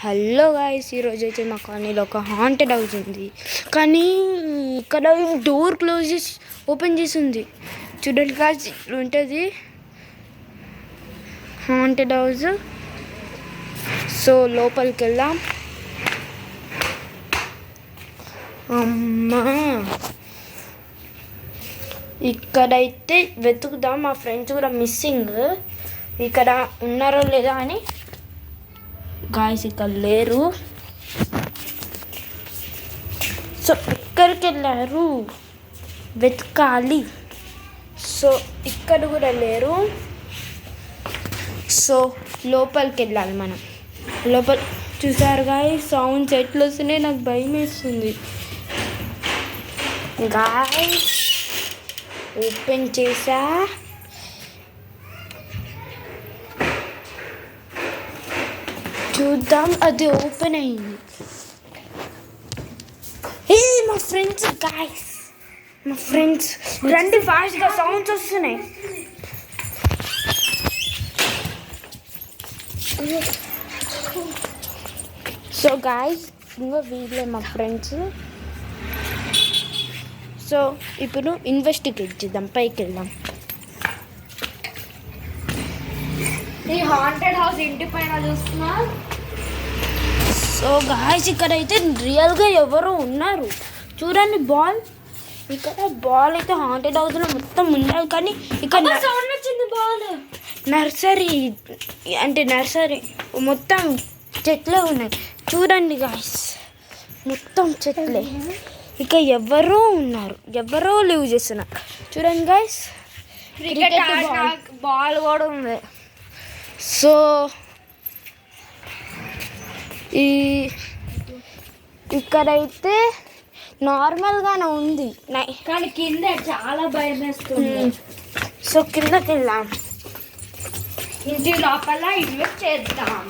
Hello guys, ఈరోజు అయితే మా కాలనీలో ఒక హాంటెడ్ హౌస్ ఉంది. కానీ ఇక్కడ డోర్ క్లోజ్ చేసి ఓపెన్ చేసి ఉంది. చూడండి గాయ్స్, ఇట్లా ఉంటుంది హాంటెడ్ హౌస్. సో లోపలికి వెళ్దాం. అమ్మా, ఇక్కడైతే వెతుకుదాం. మా ఫ్రెండ్స్ కూడా మిస్సింగ్. ఇక్కడ ఉన్నారో లేదా అని. గాయస్ ఇక్కడ లేరు. సో ఎక్కడికి వెళ్ళారు వెతకాలి. సో ఇక్కడ కూడా లేరు. సో లోపలికి వెళ్ళాలి మనం. లోపల చూసారు గాయస్, సౌండ్స్ ఎట్లా వస్తున్నాయి, నాకు భయం వేస్తుంది. గాయస్ ఓపెన్ చేసా. చూద్దాం, అది ఓపెన్ అయింది. ఏ మా ఫ్రెండ్స్ గాయస్, మా ఫ్రెండ్స్ రండి ఫాస్ట్గా, సౌండ్స్ వస్తున్నాయి. సో గాయస్, ఇంకో వీళ్ళే మా ఫ్రెండ్స్. సో ఇప్పుడు ఇన్వెస్టిగేట్ చేద్దాం, పైకి వెళ్దాం. ఈ హాంటెడ్ హౌస్ ఇంటి పైన చూస్తున్నా. సో గాయస్, ఇక్కడైతే రియల్గా ఎవరు ఉన్నారు. చూడండి బాల్, ఇక్కడ బాల్ అయితే హాంటెడ్ హౌస్లో మొత్తం ఉండాలి. కానీ ఇక్కడ సౌండ్ వచ్చింది. బాల్ నర్సరీ అంటే నర్సరీ మొత్తం చెట్లే ఉన్నాయి. చూడండి గాయస్, మొత్తం చెట్లే. ఇక ఎవరో ఉన్నారు, ఎవరో లీవ్ చేస్తున్నారు. చూడండి గాయస్, క్రికెట్ బాల్ కూడా ఉంది. సో ఇక్కడైతే నార్మల్గానే ఉంది, కానీ కింద చాలా భయం వేస్తుంది. సో కిందకి వెళ్దాం. ఇంటి లోపల ఇన్వెస్ట్ చేద్దాం.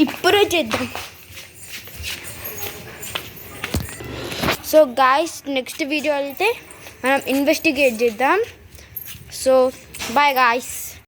ఇప్పుడే చేద్దాం. సో గాయస్, నెక్స్ట్ వీడియో అయితే మనం ఇన్వెస్టిగేట్ చేద్దాం. So bye guys.